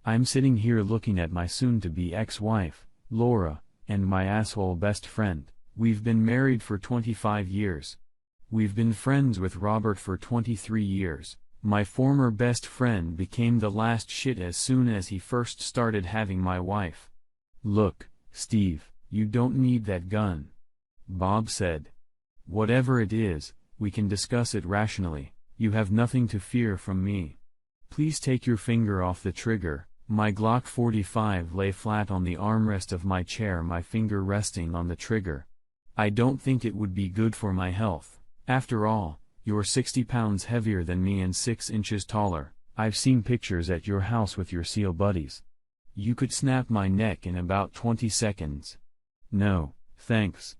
I'm sitting here looking at my soon-to-be ex-wife, Laura, and my asshole best friend. We've been married for 25 years. We've been friends with Robert for 23 years. My former best friend became the last shit as soon as he first started having my wife. Look, Steve, you don't need that gun. Bob said. Whatever it is, we can discuss it rationally. You have nothing to fear from me. Please take your finger off the trigger. My Glock 45 lay flat on the armrest of my chair, my finger resting on the trigger. I don't think it would be good for my health. After all, you're 60 pounds heavier than me and 6 inches taller. I've seen pictures at your house with your SEAL buddies. You could snap my neck in about 20 seconds. No, thanks.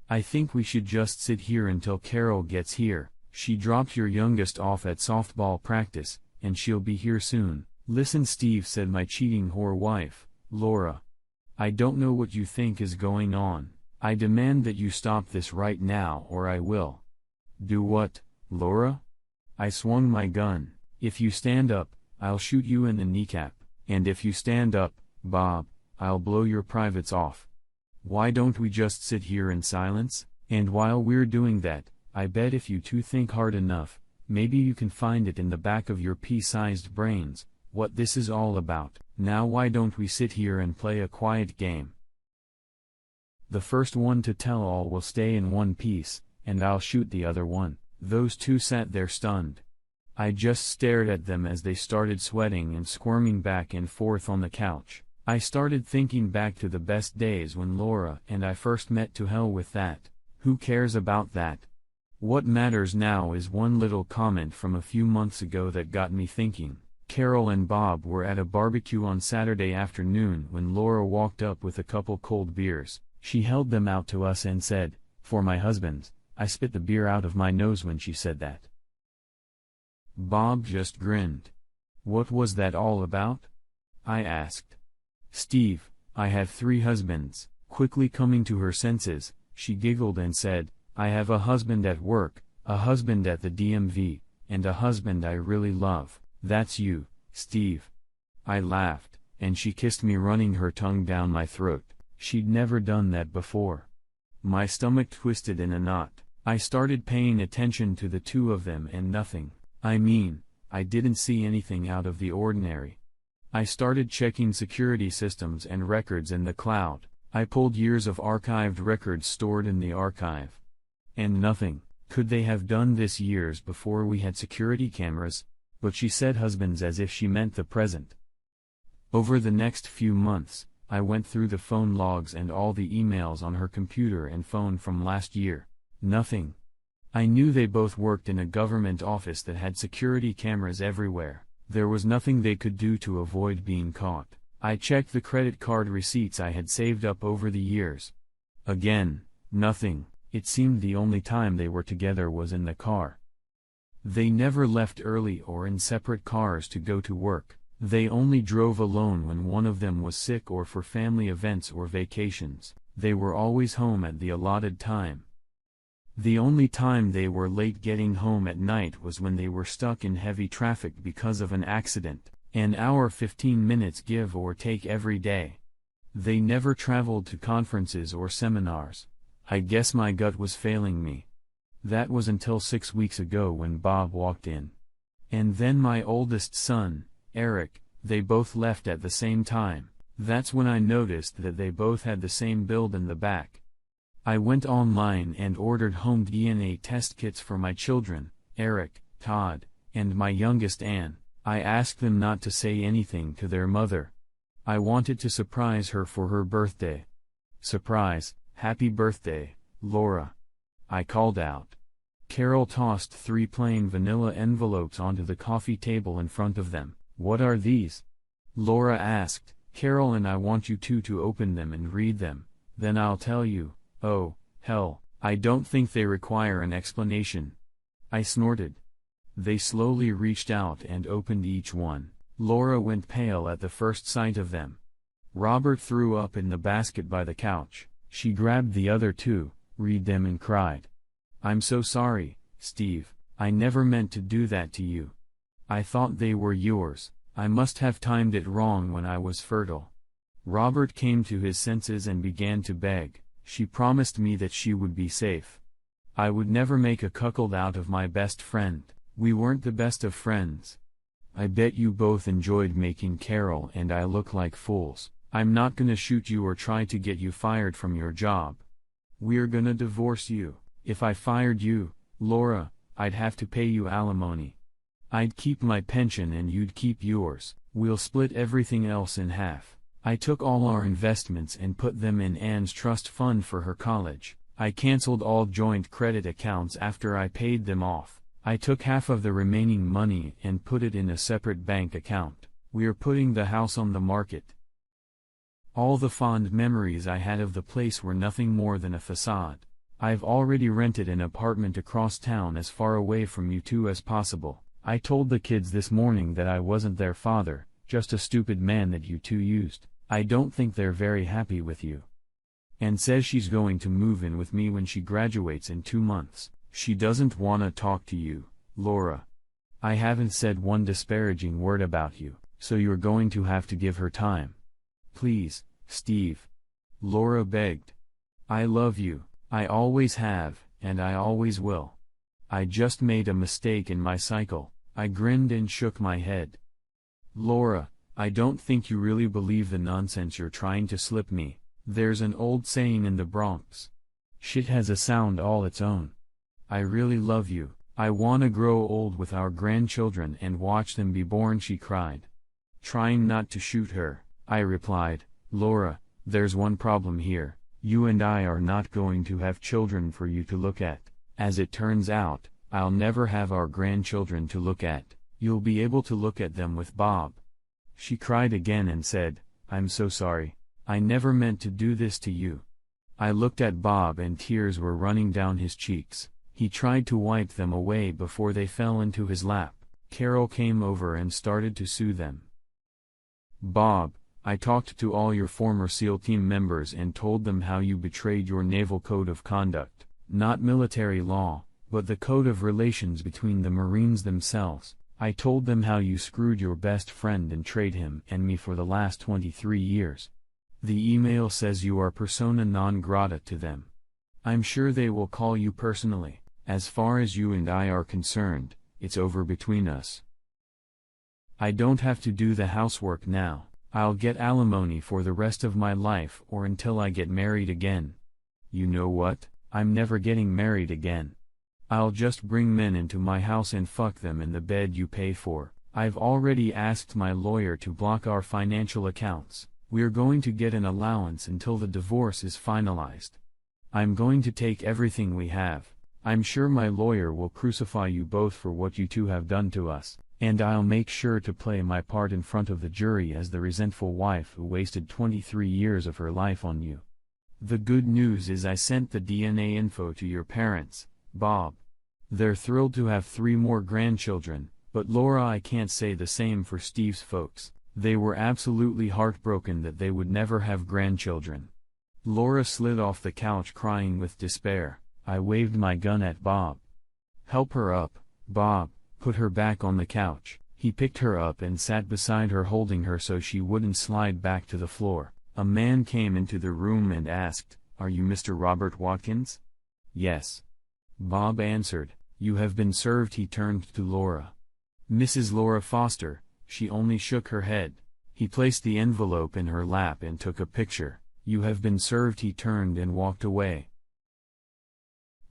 I think we should just sit here until Carol gets here. She dropped your youngest off at softball practice, and she'll be here soon. Listen, Steve, said my cheating whore wife, Laura. I don't know what you think is going on. I demand that you stop this right now or I will. Do what, Laura? I swung my gun. If you stand up, I'll shoot you in the kneecap, and if you stand up, Bob, I'll blow your privates off. Why don't we just sit here in silence? And while we're doing that, I bet if you two think hard enough, maybe you can find it in the back of your pea-sized brains, what this is all about. Now why don't we sit here and play a quiet game? The first one to tell all will stay in one piece, and I'll shoot the other one. Those two sat there stunned. I just stared at them as they started sweating and squirming back and forth on the couch. I started thinking back to the best days when Laura and I first met. To hell with that. Who cares about that? What matters now is one little comment from a few months ago that got me thinking. Carol and Bob were at a barbecue on Saturday afternoon when Laura walked up with a couple cold beers. She held them out to us and said, "For my husband." I spit the beer out of my nose when she said that. Bob just grinned. What was that all about? I asked. Steve, I have 3 husbands. Quickly coming to her senses, she giggled and said, I have a husband at work, a husband at the DMV, and a husband I really love. That's you, Steve. I laughed, and she kissed me, running her tongue down my throat. She'd never done that before. My stomach twisted in a knot. I started paying attention to the two of them and nothing. I mean, I didn't see anything out of the ordinary. I started checking security systems and records in the cloud. I pulled years of archived records stored in the archive. And nothing. Could they have done this years before we had security cameras? But she said husbands as if she meant the present. Over the next few months, I went through the phone logs and all the emails on her computer and phone from last year. Nothing. I knew they both worked in a government office that had security cameras everywhere. There was nothing they could do to avoid being caught. I checked the credit card receipts I had saved up over the years. Again, nothing. It seemed the only time they were together was in the car. They never left early or in separate cars to go to work. They only drove alone when one of them was sick or for family events or vacations. They were always home at the allotted time. The only time they were late getting home at night was when they were stuck in heavy traffic because of an accident, an hour 15 minutes give or take every day. They never traveled to conferences or seminars. I guess my gut was failing me. That was until 6 weeks ago when Bob walked in. And then my oldest son, Eric, they both left at the same time. That's when I noticed that they both had the same build in the back. I went online and ordered home DNA test kits for my children, Eric, Todd, and my youngest Anne. I asked them not to say anything to their mother. I wanted to surprise her for her birthday. Surprise, happy birthday, Laura. I called out. Carol tossed 3 plain vanilla envelopes onto the coffee table in front of them. What are these? Laura asked. Carol and I want you two to open them and read them, then I'll tell you. Oh, hell, I don't think they require an explanation. I snorted. They slowly reached out and opened each one. Laura went pale at the first sight of them. Robert threw up in the basket by the couch. She grabbed the other 2, read them and cried. I'm so sorry, Steve, I never meant to do that to you. I thought they were yours. I must have timed it wrong when I was fertile. Robert came to his senses and began to beg. She promised me that she would be safe. I would never make a cuckold out of my best friend. We weren't the best of friends. I bet you both enjoyed making Carol and I look like fools. I'm not gonna shoot you or try to get you fired from your job. We're gonna divorce you. If I fired you, Laura, I'd have to pay you alimony. I'd keep my pension and you'd keep yours. We'll split everything else in half. I took all our investments and put them in Anne's trust fund for her college. I canceled all joint credit accounts after I paid them off. I took half of the remaining money and put it in a separate bank account. We're putting the house on the market. All the fond memories I had of the place were nothing more than a facade. I've already rented an apartment across town as far away from you two as possible. I told the kids this morning that I wasn't their father, just a stupid man that you two used. I don't think they're very happy with you. Anne says she's going to move in with me when she graduates in 2 months. She doesn't wanna talk to you, Laura. I haven't said one disparaging word about you, so you're going to have to give her time. Please, Steve. Laura begged. I love you, I always have, and I always will. I just made a mistake in my cycle. I grinned and shook my head. Laura, I don't think you really believe the nonsense you're trying to slip me. There's an old saying in the Bronx. Shit has a sound all its own. I really love you. I wanna grow old with our grandchildren and watch them be born, she cried. Trying not to shoot her, I replied, Laura, there's one problem here. You and I are not going to have children for you to look at. As it turns out, I'll never have our grandchildren to look at. You'll be able to look at them with Bob. She cried again and said, I'm so sorry. I never meant to do this to you. I looked at Bob and tears were running down his cheeks. He tried to wipe them away before they fell into his lap. Carol came over and started to soothe them. Bob, I talked to all your former SEAL team members and told them how you betrayed your naval code of conduct. Not military law, but the code of relations between the Marines themselves. I told them how you screwed your best friend and betrayed him and me for the last 23 years. The email says you are persona non grata to them. I'm sure they will call you personally. As far as you and I are concerned, it's over between us. I don't have to do the housework now. I'll get alimony for the rest of my life or until I get married again. You know what? I'm never getting married again. I'll just bring men into my house and fuck them in the bed you pay for. I've already asked my lawyer to block our financial accounts. We're going to get an allowance until the divorce is finalized. I'm going to take everything we have. I'm sure my lawyer will crucify you both for what you two have done to us, and I'll make sure to play my part in front of the jury as the resentful wife who wasted 23 years of her life on you. The good news is I sent the DNA info to your parents, Bob. They're thrilled to have 3 more grandchildren, but Laura, I can't say the same for Steve's folks. They were absolutely heartbroken that they would never have grandchildren. Laura slid off the couch crying with despair. I waved my gun at Bob. Help her up, Bob, put her back on the couch. He picked her up and sat beside her holding her so she wouldn't slide back to the floor. A man came into the room and asked, Are you Mr. Robert Watkins? Yes. Bob answered. You have been served. He turned to Laura. Mrs. Laura Foster. She only shook her head. He placed the envelope in her lap and took a picture. You have been served. He turned and walked away.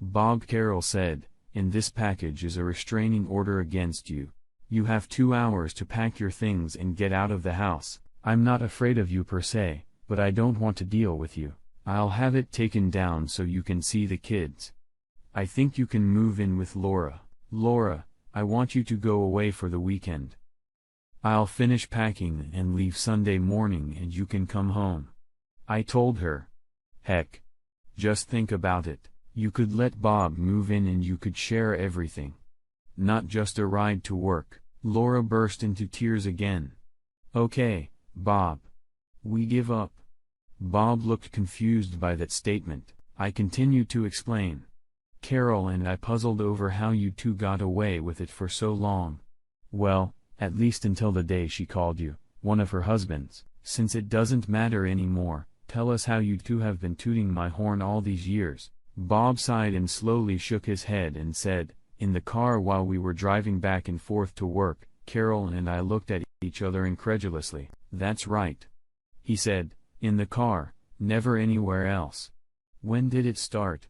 Bob, Carol said, in this package is a restraining order against you. You have 2 hours to pack your things and get out of the house. I'm not afraid of you per se, but I don't want to deal with you. I'll have it taken down so you can see the kids. I think you can move in with Laura. Laura, I want you to go away for the weekend. I'll finish packing and leave Sunday morning and you can come home. I told her. Heck. Just think about it. You could let Bob move in and you could share everything. Not just a ride to work. Laura burst into tears again. Okay, Bob. We give up. Bob looked confused by that statement. I continued to explain. Carol and I puzzled over how you two got away with it for so long. Well, At least until the day she called you one of her husbands. Since it doesn't matter anymore, tell us how you two have been tooting my horn all these years." Bob sighed and slowly shook his head and said, "In the car while we were driving back and forth to work, Carol and I looked at each other incredulously." "That's right," he said, "in the car, never anywhere else." "When did it start?"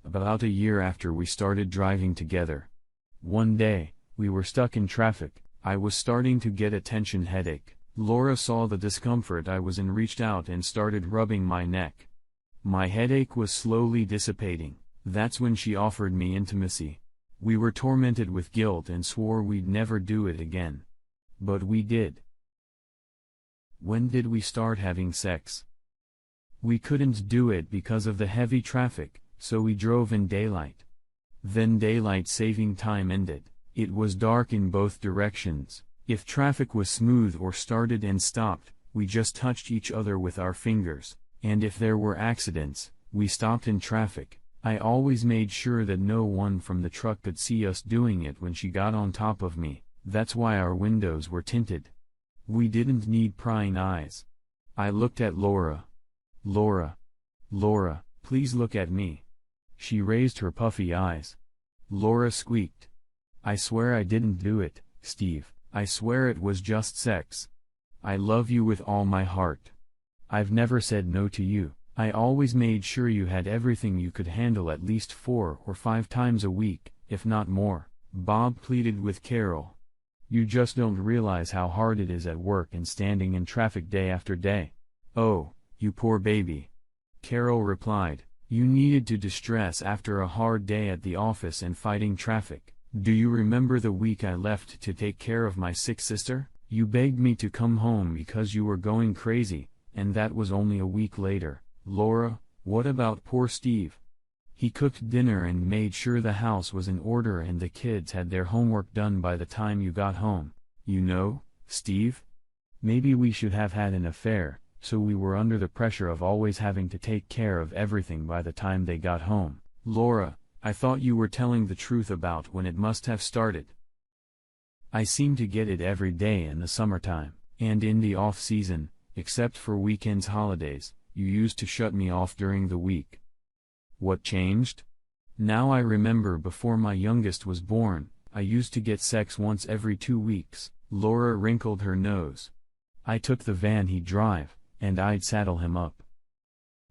"About a year after we started driving together. One day, we were stuck in traffic. I was starting to get a tension headache. Laura saw the discomfort I was in, reached out and started rubbing my neck. My headache was slowly dissipating. That's when she offered me intimacy. We were tormented with guilt and swore we'd never do it again. But we did." "When did we start having sex?" "We couldn't do it because of the heavy traffic, so we drove in daylight. Then daylight saving time ended. It was dark in both directions. If traffic was smooth or started and stopped, we just touched each other with our fingers, and if there were accidents, we stopped in traffic. I always made sure that no one from the truck could see us doing it when she got on top of me. That's why our windows were tinted. We didn't need prying eyes." I looked at Laura. Laura, please look at me." She raised her puffy eyes. Laura squeaked, "I swear I didn't do it, Steve. I swear it was just sex. I love you with all my heart. I've never said no to you. I always made sure you had everything you could handle at least 4 or 5 times a week, if not more." Bob pleaded with Carol. "You just don't realize how hard it is at work and standing in traffic day after day." "Oh, you poor baby," Carol replied. "You needed to distress after a hard day at the office and fighting traffic. Do you remember the week I left to take care of my sick sister? You begged me to come home because you were going crazy, and that was only a week later." "Laura, what about poor Steve? He cooked dinner and made sure the house was in order and the kids had their homework done by the time you got home. You know, Steve? Maybe we should have had an affair, so we were under the pressure of always having to take care of everything by the time they got home." "Laura, I thought you were telling the truth about when it must have started." "I seem to get it every day in the summertime, and in the off-season, except for weekends, holidays. You used to shut me off during the week." "What changed?" "Now I remember before my youngest was born, I used to get sex once every 2 weeks. Laura wrinkled her nose. "I took the van he'd drive, and I'd saddle him up.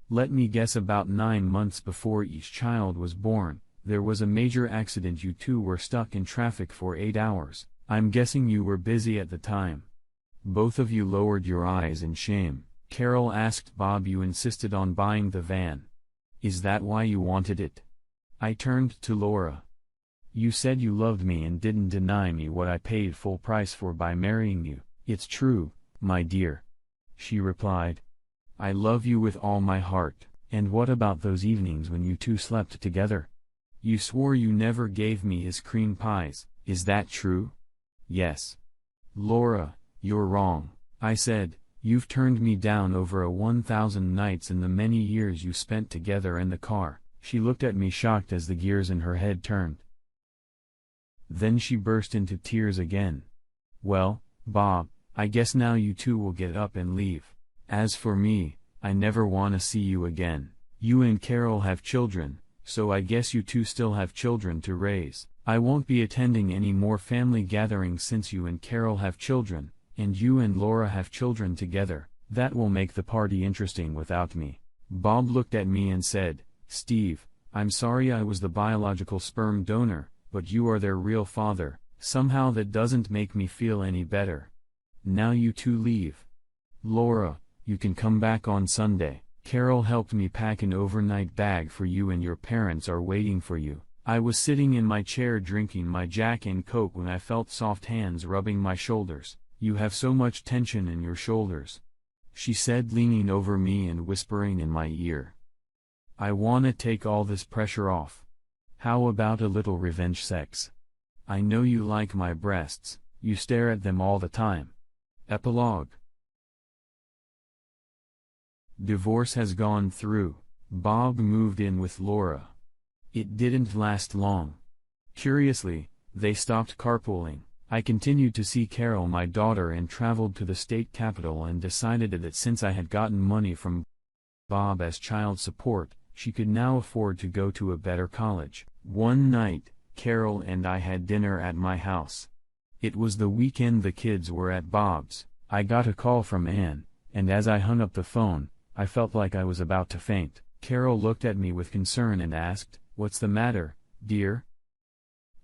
Let me guess, about 9 months before each child was born, there was a major accident. You two were stuck in traffic for 8 hours. I'm guessing you were busy at the time." Both of you lowered your eyes in shame. Carol asked Bob. "You insisted on buying the van. Is that why you wanted it?" I turned to Laura. "You said you loved me and didn't deny me what I paid full price for by marrying you." "It's true, my dear," she replied. "I love you with all my heart." "And what about those evenings when you two slept together? You swore you never gave me his cream pies. Is that true?" "Yes." "Laura, you're wrong," I said. "You've turned me down over 1,000 nights in the many years you spent together in the car." She looked at me shocked as the gears in her head turned. Then she burst into tears again. "Well, Bob, I guess now you two will get up and leave. As for me, I never want to see you again. You and Carol have children, so I guess you two still have children to raise. I won't be attending any more family gatherings since you and Carol have children, and you and Laura have children together. That will make the party interesting without me." Bob looked at me and said, "Steve, I'm sorry I was the biological sperm donor, but you are their real father. Somehow that doesn't make me feel any better. Now you two leave. Laura, you can come back on Sunday. Carol helped me pack an overnight bag for you and your parents are waiting for you." I was sitting in my chair drinking my Jack and Coke when I felt soft hands rubbing my shoulders. "You have so much tension in your shoulders," she said, leaning over me and whispering in my ear. "I wanna take all this pressure off. How about a little revenge sex? I know you like my breasts, you stare at them all the time." Epilogue. Divorce has gone through. Bob moved in with Laura. It didn't last long. Curiously, they stopped carpooling. I continued to see Carol, my daughter, and traveled to the state capital and decided that since I had gotten money from Bob as child support, she could now afford to go to a better college. One night, Carol and I had dinner at my house. It was the weekend, the kids were at Bob's. I got a call from Ann, and as I hung up the phone, I felt like I was about to faint. Carol looked at me with concern and asked, "What's the matter, dear?"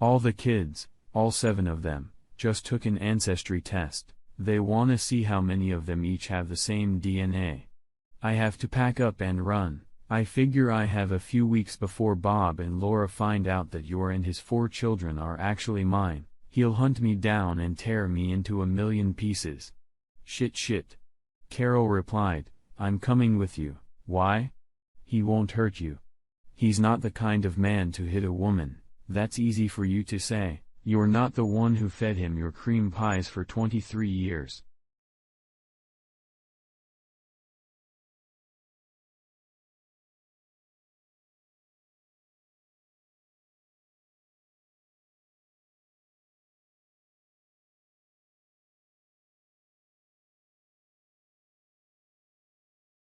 "All the kids, all 7 of them, just took an ancestry test. They wanna see how many of them each have the same DNA. I have to pack up and run. I figure I have a few weeks before Bob and Laura find out that your and his 4 children are actually mine. He'll hunt me down and tear me into a million pieces." Shit. Carol replied, "I'm coming with you." "Why?" "He won't hurt you. He's not the kind of man to hit a woman." "That's easy for you to say. You're not the one who fed him your cream pies for 23 years.